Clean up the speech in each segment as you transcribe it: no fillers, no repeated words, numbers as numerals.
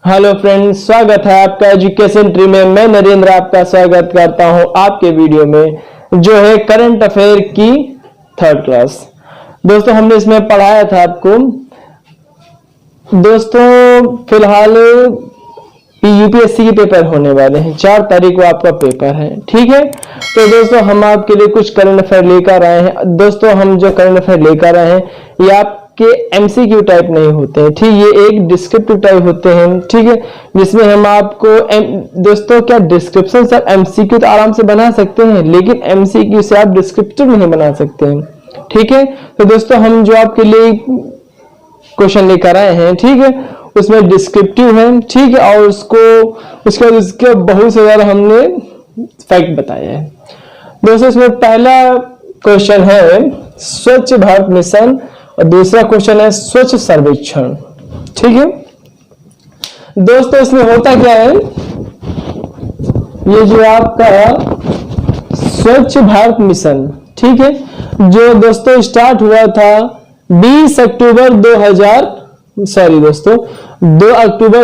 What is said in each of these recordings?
Hello friends, स्वागत है आपका एजुकेशन ट्री में। मैं नरेंद्र आपका स्वागत करता हूं आपके वीडियो में जो है करंट अफेयर की थर्ड क्लास। दोस्तों हमने इसमें पढ़ाया था आपको। दोस्तों फिलहाल यूपीएससी के पेपर होने वाले हैं। 4 तारीख को आपका पेपर है, ठीक है। तो दोस्तों हम आपके लिए कुछ करंट अफेयर लेकर आए हैं। दोस्तों हम जो करंट अफेयर लेकर आए हैं ये आपके एमसीक्यू टाइप नहीं होते हैं, ठीक। ये एक डिस्क्रिप्टिव टाइप होते हैं, ठीक है, जिसमें हम आपको दोस्तों क्या डिस्क्रिप्शन से आप एमसीक्यू तो आराम से बना सकते हैं, लेकिन एमसीक्यू से आप डिस्क्रिप्टिव नहीं बना सकते हैं, ठीक है। तो दोस्तों हम जो आपके लिए क्वेश्चन लेकर आए हैं, ठीक है, उसमें डिस्क्रिप्टिव है, ठीक है, और उसके बहुत से ज्यादा हमने फैक्ट बताया है। दोस्तों इसमें पहला क्वेश्चन है स्वच्छ भारत मिशन और दूसरा क्वेश्चन है स्वच्छ सर्वेक्षण, ठीक है। दोस्तों इसमें होता क्या है, ये जो आपका स्वच्छ भारत मिशन, ठीक है, जो दोस्तों स्टार्ट हुआ था 2 अक्टूबर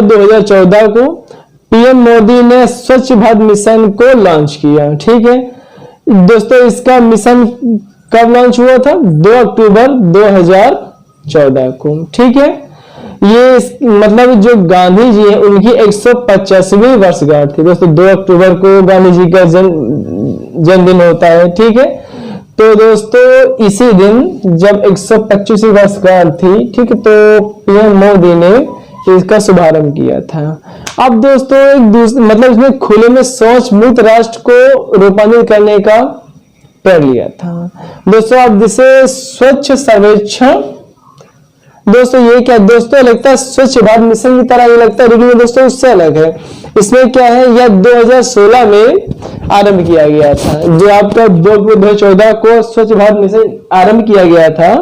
2014 को पीएम मोदी ने स्वच्छ भारत मिशन को लॉन्च किया, ठीक है। दोस्तों इसका मिशन कब लॉन्च हुआ था? 2 अक्टूबर 2014 को, ठीक है। ये मतलब जो गांधी जी है उनकी 150वीं वर्षगांठ थी। दोस्तों 2 अक्टूबर को गांधी जी का जन्मदिन होता है, ठीक है। तो दोस्तों इसी दिन जब 125वीं वर्षगांठ थी, ठीक है, तो पीएम मोदी ने इसका शुभारंभ किया था। अब दोस्तों मतलब इसमें खुले में शौच मुक्त राष्ट्र को रूपांतरित करने का प्रण लिया था। दोस्तों अब जिसे स्वच्छ सर्वेक्षण, दोस्तों ये क्या दोस्तों लगता है स्वच्छ भारत मिशन की तरह ये लगता है, लेकिन दोस्तों उससे अलग है। इसमें क्या है, यह 2016 में आरंभ किया गया था। जो आपका 2014 को स्वच्छ भारत मिशन आरंभ किया गया था,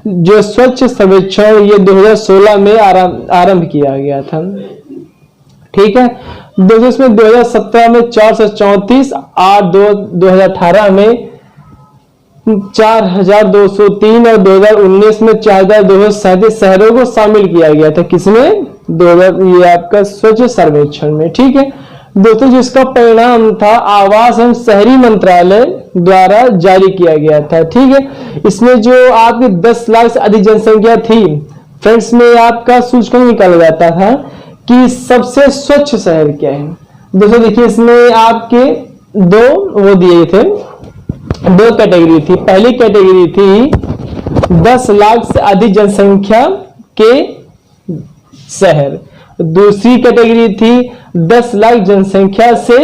जो स्वच्छ सर्वेक्षण ये 2016 में आरंभ किया गया था, ठीक है। दोस्तों इसमें 2017 में 434, 2018 में 4203 और 2019 में 4237 शहरों को शामिल किया गया था। किसमें? ये आपका स्वच्छ सर्वेक्षण में, ठीक है। दोस्तों जिसका परिणाम था आवास एवं शहरी मंत्रालय द्वारा जारी किया गया था, ठीक है। इसमें जो आपकी 10 लाख से अधिक जनसंख्या थी, फ्रेंड्स में आपका सूचकांक निकाला जाता था कि सबसे स्वच्छ शहर क्या है। दोस्तों देखिए इसमें आपके दो दिए थे, 2 कैटेगरी थी। पहली कैटेगरी थी 10 लाख से अधिक जनसंख्या के शहर, दूसरी कैटेगरी थी 10 लाख जनसंख्या से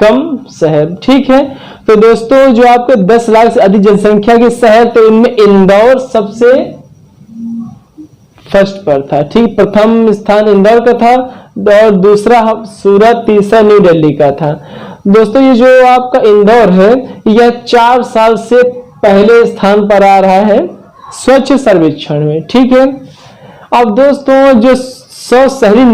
कम शहर, ठीक है। तो दोस्तों जो आपके 10 लाख से अधिक जनसंख्या के शहर, तो इनमें इंदौर सबसे फर्स्ट पर था, ठीक। प्रथम स्थान इंदौर का था और दूसरा सूरत, तीसरा न्यू दिल्ली का था। दोस्तों ये जो आपका इंदौर है यह 4 साल से पहले स्थान पर आ रहा है स्वच्छ सर्वेक्षण में, ठीक है। अब दोस्तों जो 100 शहरी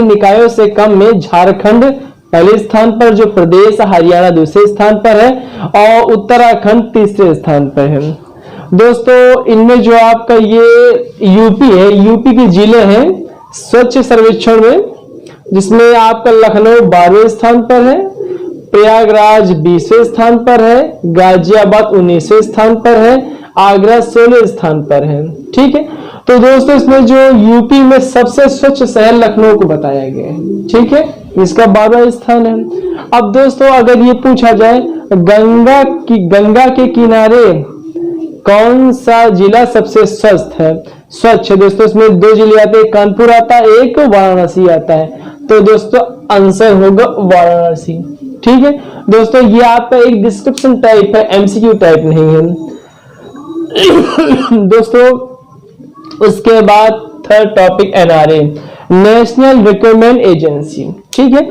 निकायों से कम में झारखंड पहले स्थान पर, जो प्रदेश हरियाणा दूसरे स्थान पर है और उत्तराखंड तीसरे स्थान पर है। दोस्तों इनमें जो आपका ये यूपी है, यूपी के जिले हैं स्वच्छ सर्वेक्षण में, जिसमें आपका लखनऊ 12वें स्थान पर है, प्रयागराज 20वें स्थान पर है, गाजियाबाद 19वें स्थान पर है, आगरा 16वें स्थान पर है, ठीक है। तो दोस्तों इसमें जो यूपी में सबसे स्वच्छ शहर लखनऊ को बताया गया है, ठीक है, इसका 12वां स्थान है। अब दोस्तों अगर ये पूछा जाए गंगा के किनारे कौन सा जिला सबसे स्वच्छ है? दोस्तों इसमें 2 जिले आते हैं, कानपुर आता है, एक वाराणसी आता है। तो दोस्तों आंसर होगा वाराणसी, ठीक है। दोस्तों ये आपका एक डिस्क्रिप्शन टाइप है, एमसीक्यू टाइप नहीं है। दोस्तों उसके बाद third topic NRA, national recruitment agency, ठीक है।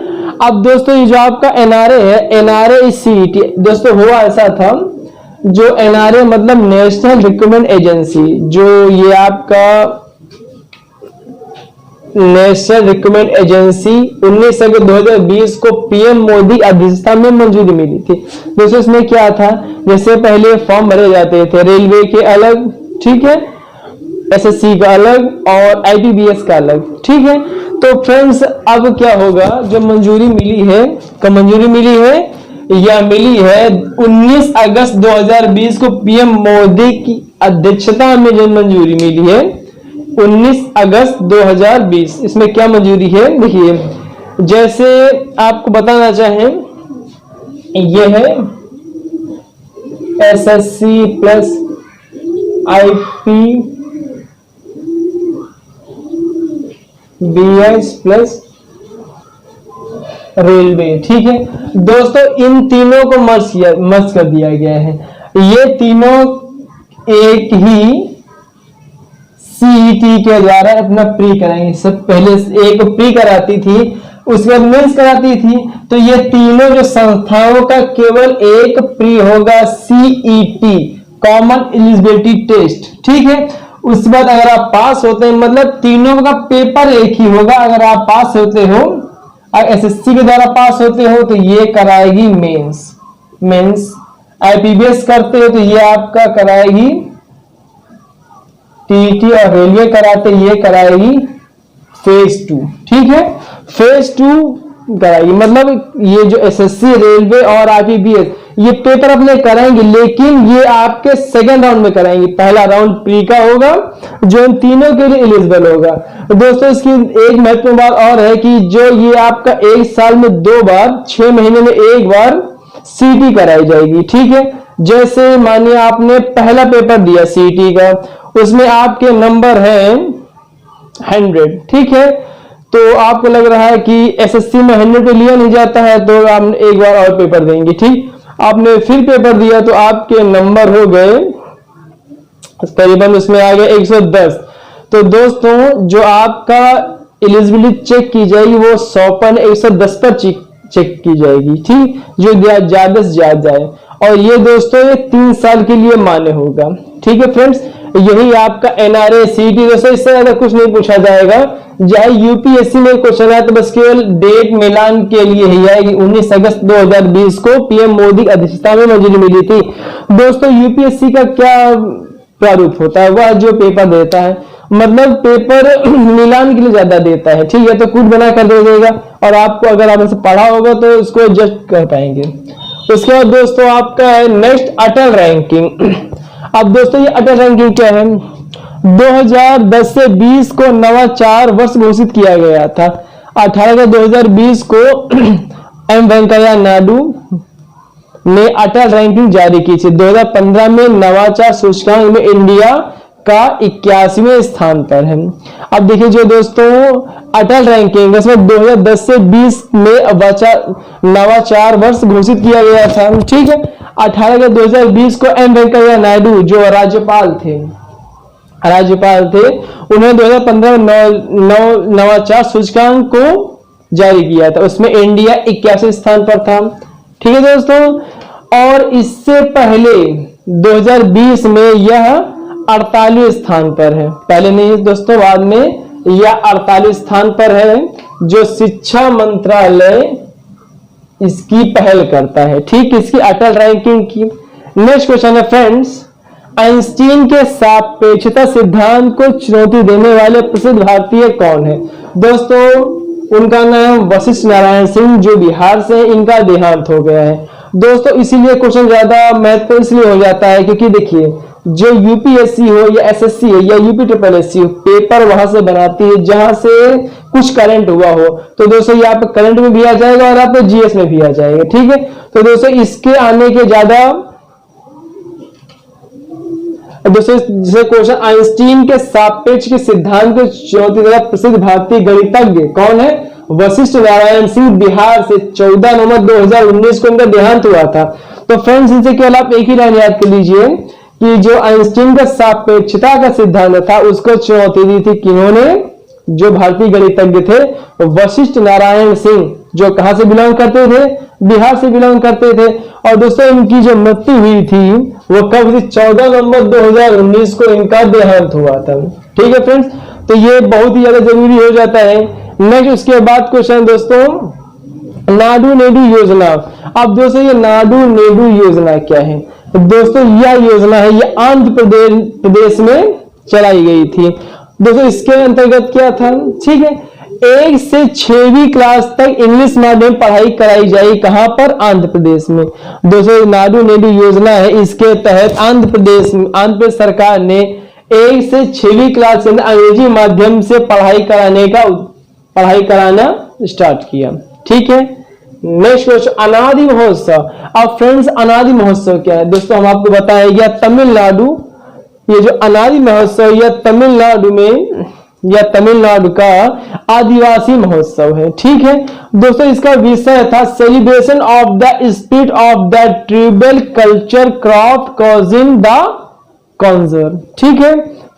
अब दोस्तों ये जो आपका एनआरए है, एनआरए सीईटी, दोस्तों हुआ ऐसा था, जो एनआरए मतलब नेशनल रिक्रूटमेंट एजेंसी, जो ये आपका नेशनल रिक्रूटमेंट एजेंसी 19 अगस्त 2020 को पीएम मोदी अध्यक्षता में मंजूरी मिली थी। दोस्तों इसमें क्या था, जैसे पहले फॉर्म भरे जाते थे रेलवे के अलग, ठीक है, एसएससी का अलग और आईपीबीएस का अलग, ठीक है। तो फ्रेंड्स अब क्या होगा, जो मंजूरी मिली है, कब मंजूरी मिली है, यह मिली है 19 अगस्त 2020 को पीएम मोदी की अध्यक्षता में जो मंजूरी मिली है 19 अगस्त 2020। इसमें क्या मंजूरी है, देखिए जैसे आपको बताना चाहें, यह है एसएससी प्लस आईपीबीएस प्लस रेलवे, ठीक है दोस्तों। इन तीनों को मर्ज कर दिया गया है। ये तीनों एक ही सीईटी के द्वारा अपना प्री कराएंगे। सब पहले एक प्री कराती थी, उसके बाद मेंस कराती थी, तो ये तीनों जो संस्थाओं का केवल एक प्री होगा, सीईटी कॉमन एलिजिबिलिटी टेस्ट, ठीक है। उसके बाद अगर आप पास होते हैं, मतलब तीनों का पेपर एक ही होगा। अगर आप पास होते हो, एसएससी के द्वारा पास होते हो तो ये कराएगी मेंस। आईपीबीएस करते हो तो ये आपका कराएगी टीटी, और रेलवे कराते ये कराएगी फेज 2, ठीक है। फेज 2 कराएगी, मतलब ये जो एसएससी, रेलवे और आईपीबीएस ये पेपर अपने कराएंगे, लेकिन ये आपके सेकेंड राउंड में कराएंगे। पहला राउंड प्री का होगा जो इन तीनों के लिए एलिजिबल होगा। तो दोस्तों इसकी एक महत्वपूर्ण बात और है कि जो ये आपका एक साल में 2 बार, 6 महीने में 1 बार सीटी कराई जाएगी, ठीक है। जैसे मानिए आपने पहला पेपर दिया सीटी का, उसमें आपके नंबर है 100, ठीक है। तो आपको लग रहा है कि एसएससी में 100 पे लिया नहीं जाता है, तो आप एक बार और पेपर देंगे, ठीक। आपने फिर पेपर दिया तो आपके नंबर हो गए करीबन, उसमें आ गए 110। तो दोस्तों जो आपका एलिजिबिलिटी चेक की जाएगी वो 100 पर 110 पर चेक की जाएगी, ठीक, जो ज्यादा से ज्यादा है। और ये दोस्तों ये 3 साल के लिए मान्य होगा, ठीक है फ्रेंड्स। यही आपका एनआरए सीटी, दोस्तों इससे ज्यादा कुछ नहीं पूछा जाएगा। चाहे यूपीएससी में क्वेश्चन है तो बस केवल डेट मिलान के लिए ही आएगी। 19 अगस्त 2020 को पीएम मोदी की अध्यक्षता में मंजूरी मिली थी। दोस्तों यूपीएससी का क्या प्रारूप होता है, वह जो पेपर देता है, मतलब पेपर मिलान के लिए ज्यादा देता है, ठीक है। तो कुछ बना कर दे देगा, और आपको अगर आपने पढ़ा होगा तो उसको एडजस्ट कर पाएंगे। उसके बाद दोस्तों आपका है नेक्स्ट अटल रैंकिंग। अब दोस्तों ये अटल रैंकिंग क्या है, 2010 से 20 को नवाचार वर्ष घोषित किया गया था। 18 2020 को एम वेंकैया नायडू ने अटल रैंकिंग जारी की थी। 2015 में नवाचार सूचकांक में इंडिया का 81वें स्थान पर है। अब देखिए जो दोस्तों अटल रैंकिंग इसमें 2010 से 20 में नवाचार वर्ष घोषित किया गया था, ठीक है। 18 2020 को एम वेंकैया नायडू जो राज्यपाल थे उन्होंने 2015 में नवाचार सूचकांक को जारी किया था। उसमें इंडिया 81वें स्थान पर था, ठीक है दोस्तों। और इससे पहले 2020 में यह 48वें स्थान पर है, पहले नहीं दोस्तों, बाद में यह 48वें स्थान पर है, जो शिक्षा मंत्रालय इसकी पहल करता है, ठीक, इसकी अटल रैंकिंग की। नेक्स्ट क्वेश्चन है फ्रेंड्स, आइंस्टीन के सापेक्षता सिद्धांत को चुनौती देने वाले प्रसिद्ध भारतीय कौन है। दोस्तों उनका नाम वशिष्ठ नारायण सिंह, जो बिहार से, इनका देहांत हो गया है। दोस्तों इसीलिए क्वेश्चन ज्यादा महत्वपूर्ण इसलिए हो जाता है क्योंकि देखिए जो यूपीएससी हो या एसएससी हो या यूपी ट्रिपल एससी हो, पेपर वहां से बनाती है जहां से कुछ करंट हुआ हो। तो दोस्तों ये आप करंट में भी आ जाएगा और आप जीएस में भी आ जाएगा, ठीक है। तो दोस्तों इसके आने के ज्यादा दोस्तों जैसे क्वेश्चन, आइंस्टीन के सापेक्ष के सिद्धांत को चुनौती देने वाला प्रसिद्ध भारतीय गणितज्ञ कौन है, वशिष्ठ नारायण सिंह, बिहार से। 14 नवंबर 2019 को इनका देहांत हुआ था। तो फ्रेंड्स इनसे केवल आप एक ही लाइन याद कर लीजिए कि जो आइंस्टीन का सापेक्षता का सिद्धांत था उसको चुनौती दी थी किन्होंने, जो भारतीय गणितज्ञ थे वशिष्ठ नारायण सिंह, जो कहां से बिलोंग करते थे, बिहार से बिलोंग करते थे। और दोस्तों इनकी जो मृत्यु हुई थी वो कब थी, 14 नवंबर 2019 को इनका देहांत हुआ था, ठीक है फ्रेंड्स। तो ये बहुत ही ज्यादा जरूरी हो जाता है। नेक्स्ट उसके बाद क्वेश्चन दोस्तों, नाडू नेडू योजना। अब दोस्तों ये नाडू नेडू योजना क्या है, दोस्तों यह योजना है, ये आंध्र प्रदेश में चलाई गई थी। दोस्तों इसके अंतर्गत क्या था, ठीक है, 1 से 6वीं क्लास तक इंग्लिश माध्यम पढ़ाई कराई जाएगी। कहां पर, आंध्र प्रदेश में। दोस्तों नाडू नेडू योजना है, इसके तहत आंध्र प्रदेश सरकार ने 1 से 6वीं क्लास के अंदर अंग्रेजी माध्यम से पढ़ाई कराना स्टार्ट किया। ठीक है, नेक्स्ट क्वेश्चन, अनादि महोत्सव। अब फ्रेंड्स अनादि महोत्सव क्या है? दोस्तों हम आपको बताएंगे तमिलनाडु, ये जो अनादि महोत्सव या तमिलनाडु का आदिवासी महोत्सव है। ठीक है दोस्तों, इसका विषय था celebration of the spirit of the tribal culture craft causing the conserve. ठीक है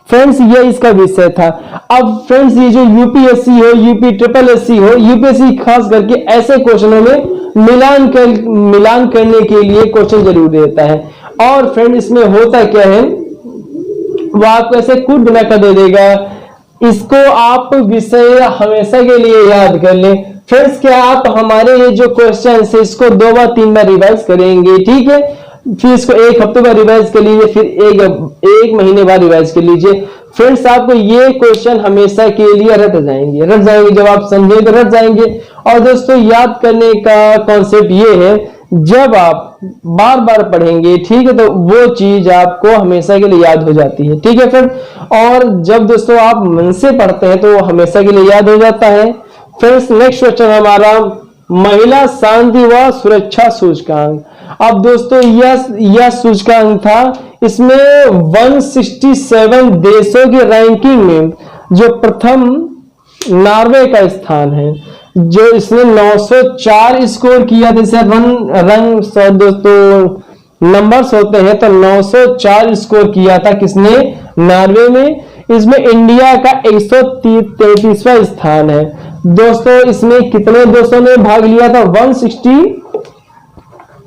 फ्रेंड्स, ये इसका विषय था। अब फ्रेंड्स ये जो यूपीएससी हो, यूपी हो, यूपीएससी खास करके ऐसे क्वेश्चनों में मिलान करने के लिए क्वेश्चन जरूर देता है। और फ्रेंड इसमें होता क्या है, वो आपको ऐसे कूट बनाकर दे देगा, इसको आप विषय हमेशा के लिए याद कर लें। फ्रेंड्स क्या आप हमारे ये जो क्वेश्चन है इसको 2 बार 3 बार रिवाइज करेंगे, ठीक है, फिर इसको 1 हफ्ते बाद रिवाइज कर लीजिए, फिर एक महीने बाद रिवाइज कर लीजिए। फ्रेंड्स आपको ये क्वेश्चन हमेशा के लिए रट जाएंगे, जब आप समझेंगे तो रट जाएंगे। और दोस्तों याद करने का कॉन्सेप्ट ये है, जब आप बार बार पढ़ेंगे, ठीक है, तो वो चीज आपको हमेशा के लिए याद हो जाती है। ठीक है फ्रेंड, और जब दोस्तों आप मन से पढ़ते हैं तो हमेशा के लिए याद हो जाता है। फ्रेंड्स नेक्स्ट क्वेश्चन हमारा महिला शांति व सुरक्षा सूचकांक। अब दोस्तों यह सूचकांक था, इसमें 167 देशों की रैंकिंग में जो प्रथम नॉर्वे का स्थान है, जो इसने 904 स्कोर किया। जैसे दोस्तों नंबर्स होते हैं, तो 904 स्कोर किया था किसने, नॉर्वे में। इसमें इंडिया का 133वां स्थान है। दोस्तों इसमें कितने देशों ने भाग लिया था,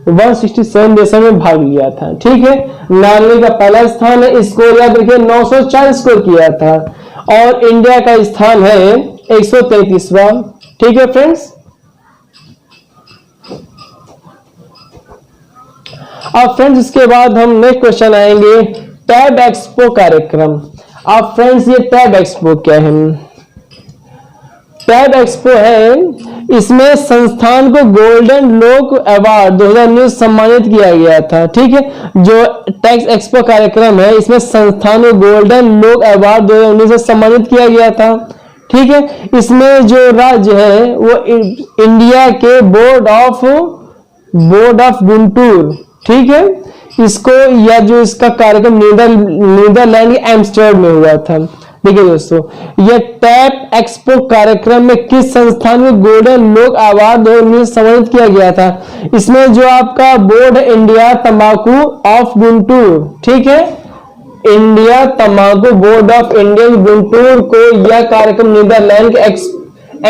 167 देशों में भाग लिया था। ठीक है, नॉर्वे का पहला स्थान है, स्कोर याद रखिए 904 स्कोर किया था, और इंडिया का स्थान है 133वां। ठीक है फ्रेंड्स, अब फ्रेंड्स इसके बाद हम नेक्स्ट क्वेश्चन आएंगे, टैब एक्सपो कार्यक्रम। अब फ्रेंड्स ये टैब एक्सपो क्या है? टैब एक्सपो है, इसमें संस्थान को गोल्डन लोक अवार्ड 2019 सम्मानित किया गया था। ठीक है, जो टैक्स एक्सपो कार्यक्रम है, इसमें संस्थान को गोल्डन लोक अवार्ड 2019 से सम्मानित किया गया था। ठीक है, इसमें जो राज्य है वो इंडिया के बोर्ड ऑफ गुंटूर, ठीक है, इसको या जो इसका कार्यक्रम नीदरलैंड के एम्स्टर्डम में हुआ था। देखिए दोस्तों, यह टैप एक्सपो कार्यक्रम में किस संस्थान में गोल्डन लोक अवार्ड 2019 सम्मानित किया गया था? इसमें जो आपका बोर्ड है इंडिया तंबाकू ऑफ गुंटूर, ठीक है, इंडिया तंबाकू बोर्ड ऑफ इंडियन गुंटूर को यह कार्यक्रम नीदरलैंड के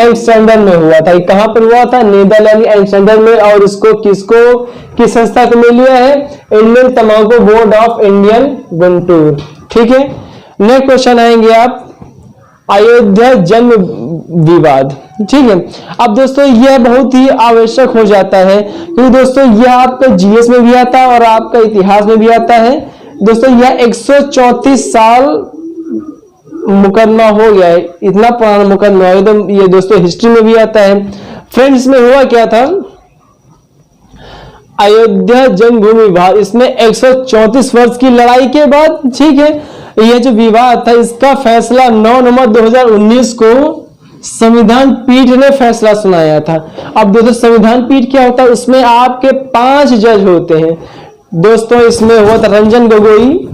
एम्स्टर्डम में हुआ था। कहां पर हुआ था? नीदरलैंड के एम्स्टर्डम में। और इसको किस संस्था को मिल लिया है? इंडियन तंबाकू बोर्ड ऑफ इंडियन गुंटूर। ठीक है, नेक्स्ट क्वेश्चन आएंगे आप, अयोध्या जन्म विवाद। ठीक है, अब दोस्तों यह बहुत ही आवश्यक हो जाता है, क्योंकि दोस्तों यह आपका जीएस में भी आता है और आपका इतिहास में भी आता है। दोस्तों यह 134 साल मुकदमा हो गया है, इतना पुराना मुकदमा है, तो ये दोस्तों हिस्ट्री में भी आता है। फ्रेंड्स में हुआ क्या था, अयोध्या जन्मभूमि विवाद, इसमें 134 वर्ष की लड़ाई के बाद, ठीक है, यह जो विवाद था इसका फैसला 9 नवंबर 2019 को संविधान पीठ ने फैसला सुनाया था। अब दोस्तों संविधान पीठ क्या होता है? उसमें आपके 5 जज होते हैं। दोस्तों इसमें हुआ था रंजन गोगोई,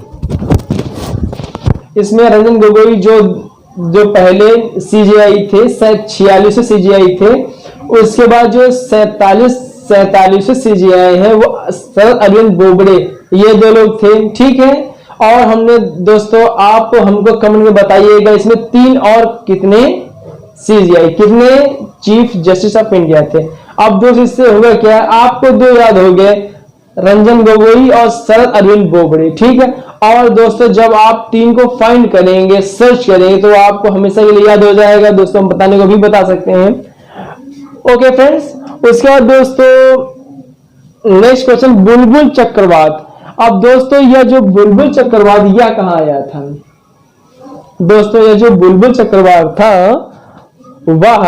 इसमें रंजन गोगोई जो पहले सीजेआई थे, 46 सीजेआई थे, उसके बाद जो 47 सीजेआई है वो शरद अरविंद बोबड़े, ये 2 लोग थे। ठीक है, और हमने दोस्तों आप हमको कमेंट में बताइएगा इसमें 3 और कितने सीजेआई, कितने चीफ जस्टिस ऑफ इंडिया थे। अब दोस्तों इससे होगा क्या, आपको 2 याद हो गए, रंजन गोगोई और शरद अरविंद बोबड़े। ठीक है, और दोस्तों जब आप 3 को फाइंड करेंगे, सर्च करेंगे, तो आपको हमेशा के लिए याद हो जाएगा। दोस्तों हम बताने को भी बता सकते हैं। ओके फ्रेंड्स, उसके बाद दोस्तों नेक्स्ट क्वेश्चन, बुलबुल चक्रवात। अब दोस्तों यह जो बुलबुल चक्रवात यह कहां आया था? दोस्तों ये जो बुलबुल चक्रवात था वह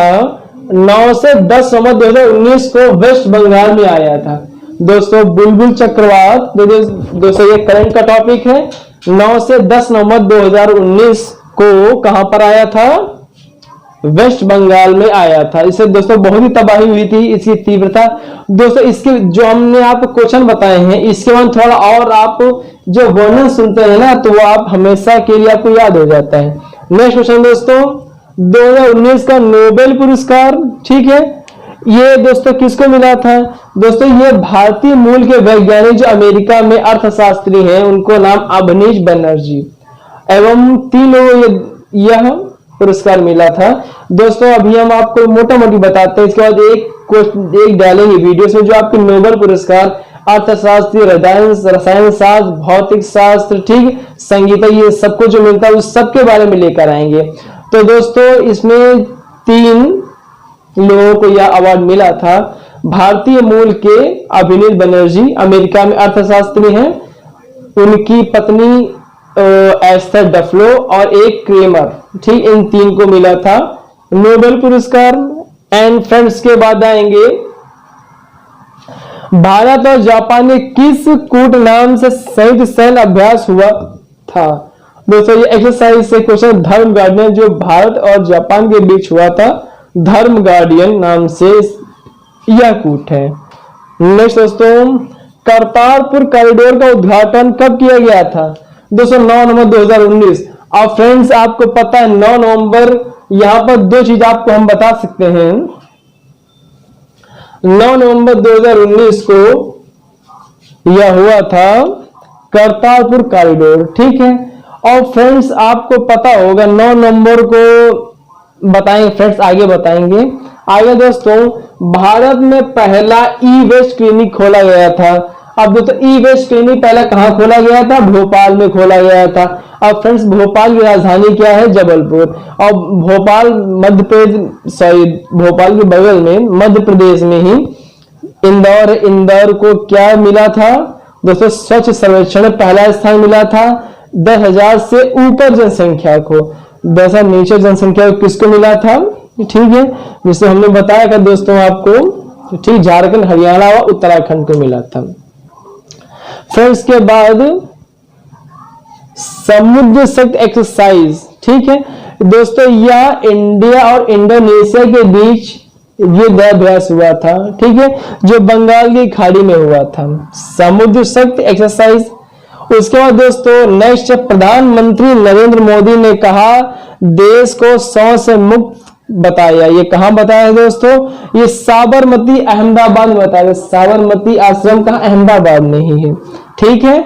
9 से 10 नवंबर 2019 को वेस्ट बंगाल में आया था। दोस्तों बुलबुल चक्रवात दोस्तों ये करंट का टॉपिक है। 9 से 10 नवंबर 2019 को कहां पर आया था? वेस्ट बंगाल में आया था। इससे दोस्तों बहुत ही तबाही हुई थी, इसकी तीव्रता। दोस्तों इसके जो हमने आपको क्वेश्चन बताए हैं इसके बाद थोड़ा और आप जो वर्णन सुनते हैं ना तो वो आप हमेशा के लिए आपको याद हो जाता है। नेक्स्ट क्वेश्चन दोस्तों 2019 का नोबेल पुरस्कार, ठीक है, ये दोस्तों किसको मिला था? दोस्तों ये भारतीय मूल के वैज्ञानिक जो अमेरिका में अर्थशास्त्री हैं उनको नाम अवनीश बनर्जी एवं 3 लोगों यह पुरस्कार मिला था। दोस्तों अभी हम आपको मोटा मोटी बताते हैं, इसके बाद एक डालेंगे वीडियो में जो आपके नोबेल पुरस्कार अर्थशास्त्र, रसायन शास्त्र, भौतिक शास्त्र, ठीक, संगीत, ये सबको जो मिलता है उस सबके बारे में लेकर आएंगे। तो दोस्तों इसमें 3 लोगों को यह अवार्ड मिला था। भारतीय मूल के अवनीश बनर्जी अमेरिका में अर्थशास्त्री हैं, उनकी पत्नी एस्थर डफलो और एक क्रेमर, ठीक, इन 3 को मिला था नोबेल पुरस्कार। एंड फ्रेंड्स के बाद आएंगे भारत और जापान में किस कूट नाम से संयुक्त सैन्य अभ्यास हुआ था? दोस्तों ये एक्सरसाइज से क्वेश्चन धर्म गार्डियन जो भारत और जापान के बीच हुआ था, धर्म गार्डियन नाम से यह कूट है। नेक्स्ट दोस्तों करतारपुर कॉरिडोर का उद्घाटन कब किया गया था? दोस्तों 9 नवंबर 2019। और फ्रेंड्स आपको पता है 9 नवंबर यहां पर 2 चीज आपको हम बता सकते हैं। 9 नवंबर 2019 को यह हुआ था करतारपुर कॉरिडोर, ठीक है। और फ्रेंड्स आपको पता होगा 9 नवंबर को बताएंगे फ्रेंड्स, आगे बताएंगे। आगे दोस्तों भारत में पहला ई वेस्ट क्लिनिक खोला गया था। अब दोस्तों ई वेस्ट क्लिनिक पहले कहां खोला गया था? भोपाल में खोला गया था। अब फ्रेंड्स भोपाल की राजधानी क्या है? जबलपुर। और भोपाल मध्य प्रदेश, भोपाल के बगल में मध्य प्रदेश में ही इंदौर को क्या मिला था? दोस्तों स्वच्छ सर्वेक्षण में पहला स्थान मिला था। 10,000 से ऊपर जनसंख्या को, 10,000 नीचे जनसंख्या को किसको मिला था? ठीक है, जिसे हमने बताया था दोस्तों आपको, ठीक, झारखंड, हरियाणा और उत्तराखंड को मिला था। फ्रेंड्स के बाद समुद्र शक्ति एक्सरसाइज, ठीक है दोस्तों, यह इंडिया और इंडोनेशिया के बीच युद्धाभ्यास हुआ था, ठीक है, जो बंगाल की खाड़ी में हुआ था, समुद्र शक्ति एक्सरसाइज। उसके बाद दोस्तों नेक्स्ट प्रधानमंत्री नरेंद्र मोदी ने कहा देश को शौच से मुक्त बताया। ये कहां बताया दोस्तों? ये साबरमती अहमदाबाद में बताया। साबरमती आश्रम कहां? अहमदाबाद में ही है, ठीक है।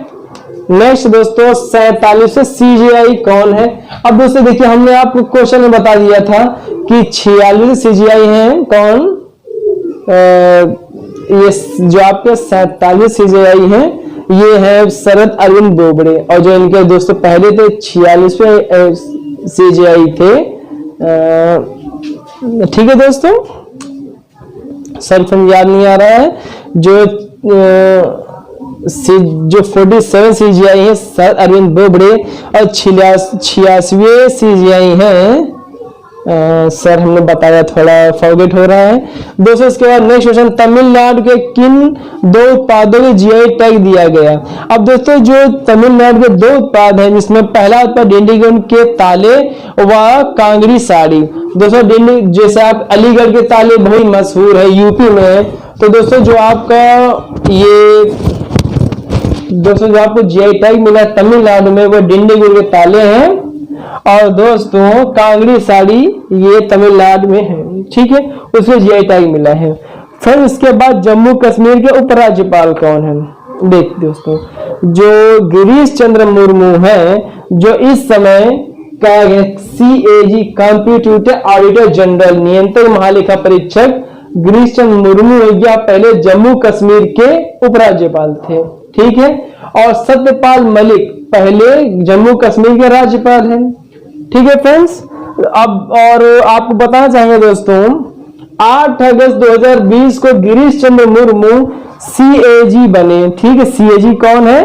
नेक्स्ट दोस्तों 47 सीजीआई कौन है? अब दोस्तों देखिए हमने आपको क्वेश्चन में बता दिया था कि 46 सीजीआई हैं कौन? ये जो आपके 47 सीजीआई हैं ये है शरद अरविंद बोबड़े, और जो इनके दोस्तों पहले थे 46वें सीजीआई थे, ठीक है दोस्तों, सर याद नहीं आ रहा है। जो 47 सीजीआई है सर अरविंद बोबड़े और 86वें सीजीआई है सर हमने बताया, थोड़ा फॉरगेट हो रहा है दोस्तों। इसके बाद नेक्स्ट क्वेश्चन तमिलनाडु के किन 2 उत्पादों को जीआई टैग दिया गया? अब दोस्तों जो तमिलनाडु के 2 उत्पाद हैं जिसमें पहला उत्पाद डिंडीगुल के ताले व कांगड़ी साड़ी। दोस्तों जैसे आप अलीगढ़ के ताले बहुत मशहूर है, यूपी में है, तो दोस्तों जो आपका ये दोस्तों जो आपको जीआई टैग मिला तमिलनाडु में वो डिंडीगुल के ताले हैं, और दोस्तों कांगड़ी साड़ी ये तमिलनाडु में है, ठीक है, उसमें जीआई टैग मिला है। फिर इसके बाद जम्मू कश्मीर के उपराज्यपाल कौन है? देखिए दोस्तों जो गिरीश चंद्र मुर्मू है, जो इस समय का CAG कंप्यूटर ऑडिटर जनरल नियंत्रक महालेखा परीक्षक गिरीश चंद्र मुर्मू या पहले जम्मू कश्मीर के उपराज्यपाल थे, ठीक है। और सत्यपाल मलिक पहले जम्मू कश्मीर के राज्यपाल हैं, ठीक है फ्रेंड्स। अब और आपको बताना चाहेंगे दोस्तों 8 अगस्त 2020 को गिरीश चंद्र मुर्मू CAG बने, ठीक है। CAG कौन है?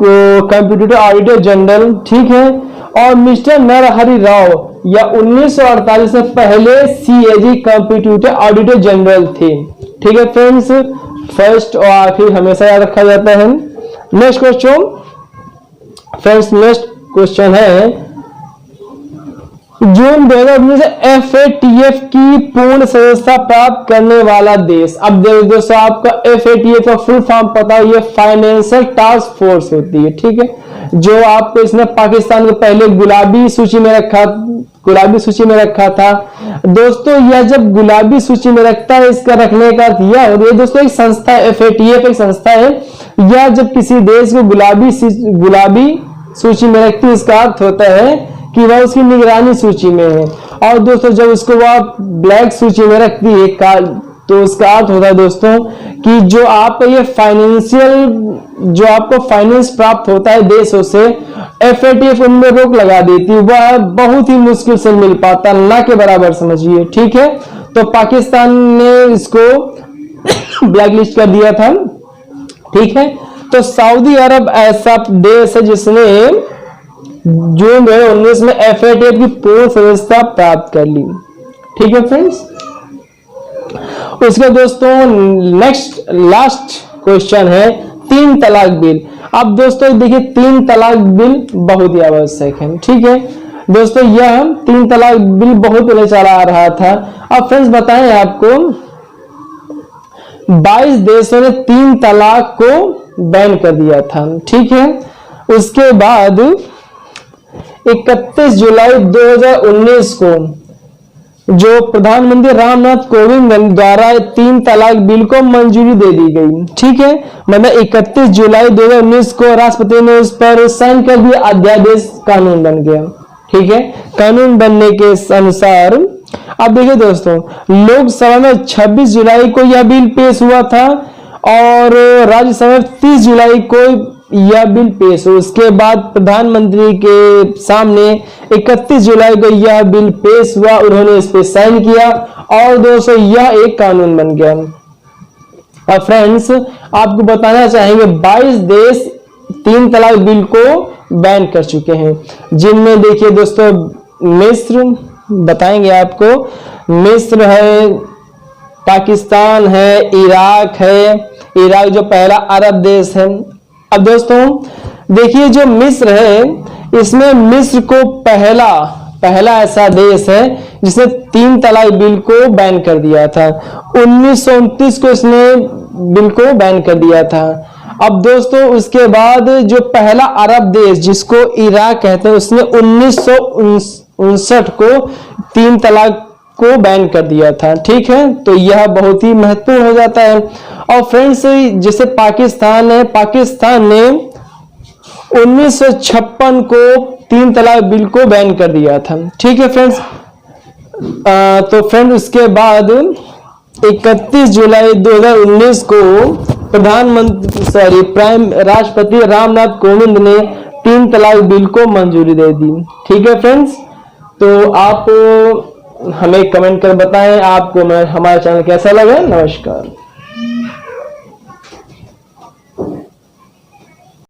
कंप्यूटर ऑडिटर जनरल, ठीक है। और मिस्टर नरहरि राव या 1948 में पहले CAG कंप्यूटर ऑडिटर जनरल थे। ठीक है फ्रेंड्स, फर्स्ट और आखिर हमेशा याद रखा जाता है। Next question friends, next question है जून 2019 से FATF की पूर्ण सदस्यता प्राप्त करने वाला देश। अब दोस्तों आपका FATF का फुल फॉर्म पता है, ये फाइनेंशियल टास्क फोर्स होती है। ठीक है, जो आपको इसने पाकिस्तान को पहले गुलाबी सूची में रखा था। दोस्तों यह जब गुलाबी सूची में रखता है, इसका रखने का अर्थ यह हो, दोस्तों एक संस्था है, FATF एक संस्था है। यह जब किसी देश को गुलाबी सूची में रखती है, इसका अर्थ होता है कि वह उसकी निगरानी सूची में है। और दोस्तों जब उसको वह ब्लैक सूची में रखती है, तो उसका अर्थ होता है दोस्तों कि जो आप ये जो आपको फाइनेंस प्राप्त होता है देशों से, FATF उनमें रोक लगा देती है, वह बहुत ही मुश्किल से मिल पाता, ना के बराबर समझिए। ठीक है, तो पाकिस्तान ने इसको ब्लैक लिस्ट कर दिया था। ठीक है, तो सऊदी अरब ऐसा देश है जिसने जून 2019 में FATF की पूर्ण सदस्यता प्राप्त कर ली। ठीक है फ्रेंड्स, उसके दोस्तों नेक्स्ट लास्ट क्वेश्चन है 3 तलाक बिल। अब दोस्तों देखिए 3 तलाक बिल बहुत ही आवश्यक है। ठीक है दोस्तों, यह 3 तलाक बिल बहुत पहले चला आ रहा था। अब फ्रेंड्स बताएं आपको, 22 देशों ने 3 तलाक को बैन कर दिया था। ठीक है, उसके बाद 31 जुलाई 2019 को जो प्रधानमंत्री रामनाथ कोविंद द्वारा 3 तलाक बिल को मंजूरी दे दी गई। ठीक है, मतलब 31 जुलाई 2019 को राष्ट्रपति ने उस पर साइन कर दिया, अध्यादेश कानून बन गया। ठीक है, कानून बनने के अनुसार अब देखिए दोस्तों, लोकसभा में 26 जुलाई को यह बिल पेश हुआ था और राज्यसभा में 30 जुलाई को यह बिल पेश हुआ। उसके बाद प्रधानमंत्री के सामने 31 जुलाई को यह बिल पेश हुआ, उन्होंने इस पे साइन किया और दोस्तों यह एक कानून बन गया। अब फ्रेंड्स आपको बताना चाहेंगे 22 देश 3 तलाक बिल को बैन कर चुके हैं, जिनमें देखिए दोस्तों मिस्र बताएंगे आपको, मिस्र है, पाकिस्तान है, इराक है, इराक जो पहला अरब देश है। अब दोस्तों देखिए जो मिस्र है, इसमें मिस्र को पहला ऐसा देश है जिसने 3 तलाक बिल को बैन कर दिया था। 1929 को इसने बिल को बैन कर दिया था। अब दोस्तों उसके बाद जो पहला अरब देश जिसको इराक कहते हैं, उसने 1959 को 3 तलाक को बैन कर दिया था। ठीक है, तो यह बहुत ही महत्वपूर्ण हो जाता है। और फ्रेंड्स जैसे पाकिस्तान है, पाकिस्तान ने 1956 को 3 तलाक बिल को बैन कर दिया था। ठीक है फ्रेंड्स, तो फ्रेंड उसके बाद 31 जुलाई 2019 को राष्ट्रपति रामनाथ कोविंद ने 3 तलाक बिल को मंजूरी दे दी। ठीक है फ्रेंड्स, तो आप हमें कमेंट कर बताएं आपको हमारा चैनल कैसा लगा। नमस्कार।